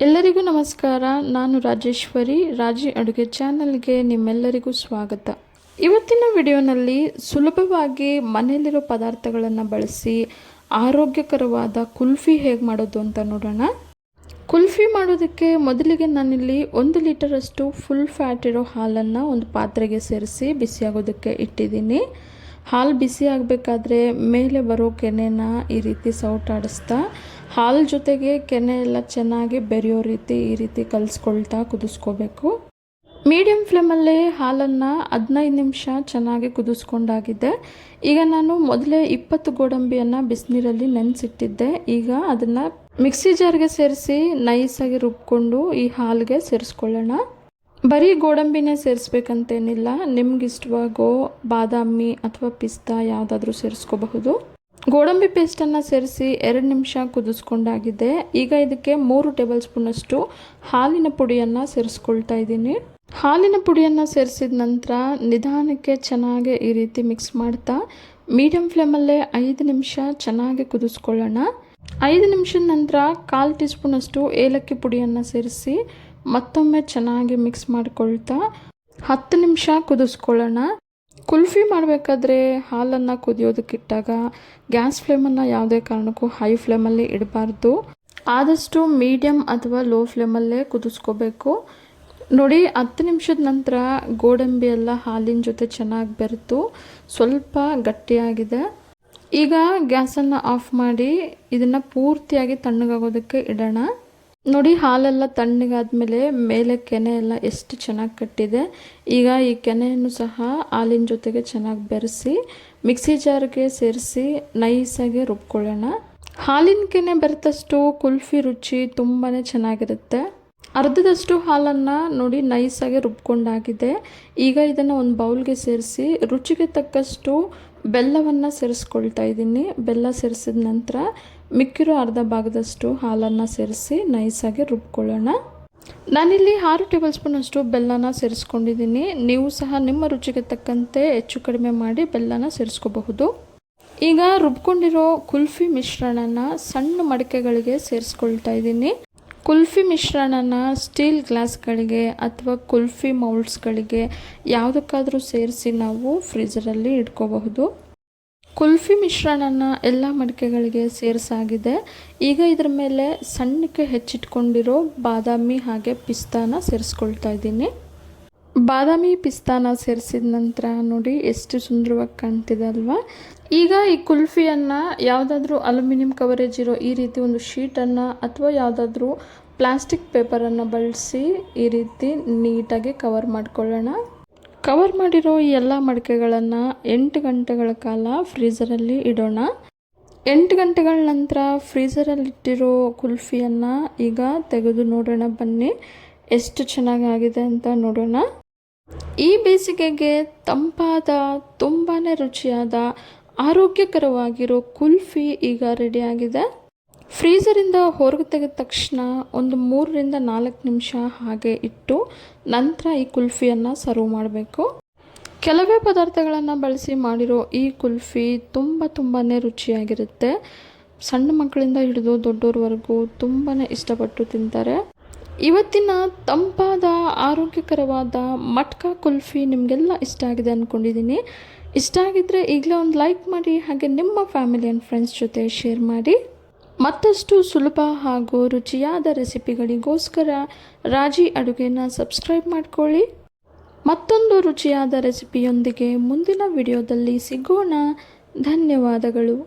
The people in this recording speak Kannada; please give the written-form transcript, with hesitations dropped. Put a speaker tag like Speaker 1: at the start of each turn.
Speaker 1: ಎಲ್ಲರಿಗೂ ನಮಸ್ಕಾರ. ನಾನು ರಾಜೇಶ್ವರಿ. ರಾಜಿ ಅಡುಗೆ ಚಾನಲ್ಗೆ ನಿಮ್ಮೆಲ್ಲರಿಗೂ ಸ್ವಾಗತ. ಇವತ್ತಿನ ವಿಡಿಯೋನಲ್ಲಿ ಸುಲಭವಾಗಿ ಮನೆಯಲ್ಲಿರೋ ಪದಾರ್ಥಗಳನ್ನು ಬಳಸಿ ಆರೋಗ್ಯಕರವಾದ ಕುಲ್ಫಿ ಹೇಗೆ ಮಾಡೋದು ಅಂತ ನೋಡೋಣ. ಕುಲ್ಫಿ ಮಾಡೋದಕ್ಕೆ ಮೊದಲಿಗೆ ನಾನಿಲ್ಲಿ 1 ಲೀಟರಷ್ಟು ಫುಲ್ ಫ್ಯಾಟ್ ಇರೋ ಹಾಲನ್ನು ಒಂದು ಪಾತ್ರೆಗೆ ಸೇರಿಸಿ ಬಿಸಿಯಾಗೋದಕ್ಕೆ ಇಟ್ಟಿದ್ದೀನಿ. ಹಾಲು ಬಿಸಿ ಆಗಬೇಕಾದ್ರೆ ಮೇಲೆ ಬರೋ ಕೆನೆನ ಈ ರೀತಿ ಸೌಟಾಡಿಸ್ತಾ ಹಾಲು ಜೊತೆಗೆ ಕೆನೆ ಎಲ್ಲ ಚೆನ್ನಾಗಿ ಬೆರೆಯೋ ರೀತಿ ಈ ರೀತಿ ಕಲಿಸ್ಕೊಳ್ತಾ ಕುದಿಸ್ಕೋಬೇಕು. ಮೀಡಿಯಮ್ ಫ್ಲೇಮಲ್ಲೇ ಹಾಲನ್ನು 15 ನಿಮಿಷ ಚೆನ್ನಾಗಿ ಕುದಿಸ್ಕೊಂಡಾಗಿದೆ. ಈಗ ನಾನು ಮೊದಲೇ 20 ಗೋಡಂಬಿಯನ್ನು ಬಿಸಿನೀರಲ್ಲಿ ನೆನೆಸಿಟ್ಟಿದ್ದೆ. ಈಗ ಅದನ್ನು ಮಿಕ್ಸಿ ಜಾರ್ಗೆ ಸೇರಿಸಿ ನೈಸಾಗಿ ರುಬ್ಕೊಂಡು ಈ ಹಾಲಿಗೆ ಸೇರಿಸ್ಕೊಳ್ಳೋಣ. ಬರೀ ಗೋಡಂಬಿನೇ ಸೇರಿಸ್ಬೇಕಂತೇನಿಲ್ಲ, ನಿಮ್ಗಿಷ್ಟವಾಗೋ ಬಾದಾಮಿ ಅಥವಾ ಪಿಸ್ತಾ ಯಾವುದಾದ್ರೂ ಸೇರಿಸ್ಕೋಬಹುದು. ಗೋಡಂಬಿ ಪೇಸ್ಟನ್ನು ಸೇರಿಸಿ 2 ನಿಮಿಷ ಕುದಿಸ್ಕೊಂಡಾಗಿದೆ. ಈಗ ಇದಕ್ಕೆ 3 ಟೇಬಲ್ ಸ್ಪೂನಷ್ಟು ಹಾಲಿನ ಪುಡಿಯನ್ನು ಸೇರಿಸ್ಕೊಳ್ತಾ ಇದ್ದೀನಿ. ಹಾಲಿನ ಪುಡಿಯನ್ನು ಸೇರಿಸಿದ ನಂತರ ನಿಧಾನಕ್ಕೆ ಚೆನ್ನಾಗಿ ಈ ರೀತಿ ಮಿಕ್ಸ್ ಮಾಡ್ತಾ ಮೀಡಿಯಮ್ ಫ್ಲೇಮಲ್ಲೇ 5 ನಿಮಿಷ ಚೆನ್ನಾಗಿ ಕುದಿಸ್ಕೊಳ್ಳೋಣ. 5 ನಿಮಿಷದ ನಂತರ 1/4 ಟೀ ಸ್ಪೂನಷ್ಟು ಏಲಕ್ಕಿ ಪುಡಿಯನ್ನು ಸೇರಿಸಿ ಮತ್ತೊಮ್ಮೆ ಚೆನ್ನಾಗಿ ಮಿಕ್ಸ್ ಮಾಡಿಕೊಳ್ತಾ 10 ನಿಮಿಷ ಕುದಿಸ್ಕೊಳ್ಳೋಣ. ಕುಲ್ಫಿ ಮಾಡಬೇಕಾದ್ರೆ ಹಾಲನ್ನು ಕುದಿಯೋದಕ್ಕಿಟ್ಟಾಗ ಗ್ಯಾಸ್ ಫ್ಲೇಮನ್ನು ಯಾವುದೇ ಕಾರಣಕ್ಕೂ ಹೈ ಫ್ಲೇಮಲ್ಲಿ ಇಡಬಾರ್ದು. ಆದಷ್ಟು ಮೀಡಿಯಮ್ ಅಥವಾ ಲೋ ಫ್ಲೇಮಲ್ಲೇ ಕುದಿಸ್ಕೋಬೇಕು. ನೋಡಿ, 10 ನಿಮಿಷದ ನಂತರ ಗೋಡಂಬಿ ಎಲ್ಲ ಹಾಲಿನ ಜೊತೆ ಚೆನ್ನಾಗಿ ಬೆರೆತು ಸ್ವಲ್ಪ ಗಟ್ಟಿಯಾಗಿದೆ. ಈಗ ಗ್ಯಾಸನ್ನು ಆಫ್ ಮಾಡಿ ಇದನ್ನು ಪೂರ್ತಿಯಾಗಿ ತಣ್ಣಗಾಗೋದಕ್ಕೆ ಇಡೋಣ. ನೋಡಿ, ಹಾಲೆಲ್ಲ ತಣ್ಣಗಾದ್ಮೇಲೆ ಮೇಲೆ ಕೆನೆ ಎಲ್ಲ ಎಷ್ಟು ಚೆನ್ನಾಗಿ ಕಟ್ಟಿದೆ. ಈಗ ಈ ಕೆನೆಯನ್ನು ಸಹ ಹಾಲಿನ ಜೊತೆಗೆ ಚೆನ್ನಾಗಿ ಬೆರೆಸಿ ಮಿಕ್ಸಿ ಜಾರ್ಗೆ ಸೇರಿಸಿ ನೈಸಾಗಿ ರುಬ್ಕೊಳ್ಳೋಣ. ಹಾಲಿನ ಕೆನೆ ಬೆರೆತಷ್ಟು ಕುಲ್ಫಿ ರುಚಿ ತುಂಬಾ ಚೆನ್ನಾಗಿರುತ್ತೆ. ಅರ್ಧದಷ್ಟು ಹಾಲನ್ನು ನೋಡಿ ನೈಸಾಗಿ ರುಬ್ಕೊಂಡಾಗಿದೆ. ಈಗ ಇದನ್ನು ಒಂದು ಬೌಲ್ಗೆ ಸೇರಿಸಿ ರುಚಿಗೆ ತಕ್ಕಷ್ಟು ಬೆಲ್ಲವನ್ನು ಸೇರಿಸ್ಕೊಳ್ತಾ ಇದ್ದೀನಿ. ಬೆಲ್ಲ ಸೇರಿಸಿದ ನಂತರ ಮಿಕ್ಕಿರೋ ಅರ್ಧ ಭಾಗದಷ್ಟು ಹಾಲನ್ನು ಸೇರಿಸಿ ನೈಸಾಗಿ ರುಬ್ಕೊಳ್ಳೋಣ. ನಾನಿಲ್ಲಿ 6 ಟೇಬಲ್ ಸ್ಪೂನಷ್ಟು ಬೆಲ್ಲನ ಸೇರಿಸ್ಕೊಂಡಿದ್ದೀನಿ. ನೀವು ಸಹ ನಿಮ್ಮ ರುಚಿಗೆ ತಕ್ಕಂತೆ ಹೆಚ್ಚು ಕಡಿಮೆ ಮಾಡಿ ಬೆಲ್ಲನ ಸೇರಿಸ್ಕೋಬಹುದು. ಈಗ ರುಬ್ಕೊಂಡಿರೋ ಕುಲ್ಫಿ ಮಿಶ್ರಣನ ಸಣ್ಣ ಮಡಿಕೆಗಳಿಗೆ ಸೇರಿಸ್ಕೊಳ್ತಾ ಇದ್ದೀನಿ. ಕುಲ್ಫಿ ಮಿಶ್ರಣನ ಸ್ಟೀಲ್ ಗ್ಲಾಸ್ಗಳಿಗೆ ಅಥವಾ ಕುಲ್ಫಿ ಮೌಲ್ಡ್ಸ್ಗಳಿಗೆ ಯಾವುದಕ್ಕಾದರೂ ಸೇರಿಸಿ ನಾವು ಫ್ರೀಜರಲ್ಲಿ ಇಟ್ಕೋಬಹುದು. ಕುಲ್ಫಿ ಮಿಶ್ರಣನ ಎಲ್ಲ ಮಡಿಕೆಗಳಿಗೆ ಸೇರಿಸಾಗಿದೆ. ಈಗ ಇದರ ಮೇಲೆ ಸಣ್ಣಕ್ಕೆ ಹೆಚ್ಚಿಟ್ಕೊಂಡಿರೋ ಬಾದಾಮಿ ಹಾಗೆ ಪಿಸ್ತಾನ ಸೇರಿಸ್ಕೊಳ್ತಾ ಇದ್ದೀನಿ. ಬಾದಾಮಿ ಪಿಸ್ತಾನ ಸೇರಿಸಿದ ನಂತರ ನೋಡಿ ಎಷ್ಟು ಸುಂದರವಾಗಿ ಕಾಣ್ತಿದೆ ಅಲ್ವಾ. ಈಗ ಈ ಕುಲ್ಫಿಯನ್ನು ಯಾವುದಾದ್ರೂ ಅಲ್ಯೂಮಿನಿಯಂ ಕವರೇಜ್ ಇರೋ ಈ ರೀತಿ ಒಂದು ಶೀಟನ್ನು ಅಥವಾ ಯಾವುದಾದ್ರೂ ಪ್ಲಾಸ್ಟಿಕ್ ಪೇಪರನ್ನು ಬಳಸಿ ಈ ರೀತಿ ನೀಟಾಗಿ ಕವರ್ ಮಾಡ್ಕೊಳ್ಳೋಣ. ಕವರ್ ಮಾಡಿರೋ ಈ ಎಲ್ಲ ಮಡಿಕೆಗಳನ್ನು 8 ಗಂಟೆಗಳ ಕಾಲ ಫ್ರೀಝರಲ್ಲಿ ಇಡೋಣ. 8 ಗಂಟೆಗಳ ನಂತರ ಫ್ರೀಝರಲ್ಲಿಟ್ಟಿರೋ ಕುಲ್ಫಿಯನ್ನು ಈಗ ತೆಗೆದು ನೋಡೋಣ. ಬನ್ನಿ, ಎಷ್ಟು ಚೆನ್ನಾಗಿದೆ ಅಂತ ನೋಡೋಣ. ಈ ಬೇಸಿಗೆಗೆ ತಂಪಾದ ತುಂಬಾ ರುಚಿಯಾದ ಆರೋಗ್ಯಕರವಾಗಿರೋ ಕುಲ್ಫಿ ಈಗ ರೆಡಿಯಾಗಿದೆ. ಫ್ರೀಝರಿಂದ ಹೊರಗೆ ತೆಗೆದ ತಕ್ಷಣ ಒಂದು 3 ರಿಂದ 4 ನಿಮಿಷ ಹಾಗೆ ಇಟ್ಟು ನಂತರ ಈ ಕುಲ್ಫಿಯನ್ನು ಸರ್ವ್ ಮಾಡಬೇಕು. ಕೆಲವೇ ಪದಾರ್ಥಗಳನ್ನು ಬಳಸಿ ಮಾಡಿರೋ ಈ ಕುಲ್ಫಿ ತುಂಬಾ ರುಚಿಯಾಗಿರುತ್ತೆ. ಸಣ್ಣ ಮಕ್ಕಳಿಂದ ಹಿಡಿದು ದೊಡ್ಡೋರ್ವರೆಗೂ ತುಂಬಾ ಇಷ್ಟಪಟ್ಟು ತಿಂತಾರೆ. ಇವತ್ತಿನ ತಂಪಾದ ಆರೋಗ್ಯಕರವಾದ ಮಟ್ಕಾ ಕುಲ್ಫಿ ನಿಮಗೆಲ್ಲ ಇಷ್ಟ ಆಗಿದೆ ಅಂದ್ಕೊಂಡಿದ್ದೀನಿ. ಇಷ್ಟ ಆಗಿದ್ದರೆ ಈಗಲೇ ಒಂದು ಲೈಕ್ ಮಾಡಿ, ಹಾಗೆ ನಿಮ್ಮ ಫ್ಯಾಮಿಲಿ ಆ್ಯಂಡ್ ಫ್ರೆಂಡ್ಸ್ ಜೊತೆ ಶೇರ್ ಮಾಡಿ. ಮತ್ತಷ್ಟು ಸುಲಭ ಹಾಗೂ ರುಚಿಯಾದ ರೆಸಿಪಿಗಳಿಗೋಸ್ಕರ ರಾಜಿ ಅಡುಗೆನ ಸಬ್ಸ್ಕ್ರೈಬ್ ಮಾಡ್ಕೊಳ್ಳಿ. ಮತ್ತೊಂದು ರುಚಿಯಾದ ರೆಸಿಪಿಯೊಂದಿಗೆ ಮುಂದಿನ ವಿಡಿಯೋದಲ್ಲಿ ಸಿಗೋಣ. ಧನ್ಯವಾದಗಳು.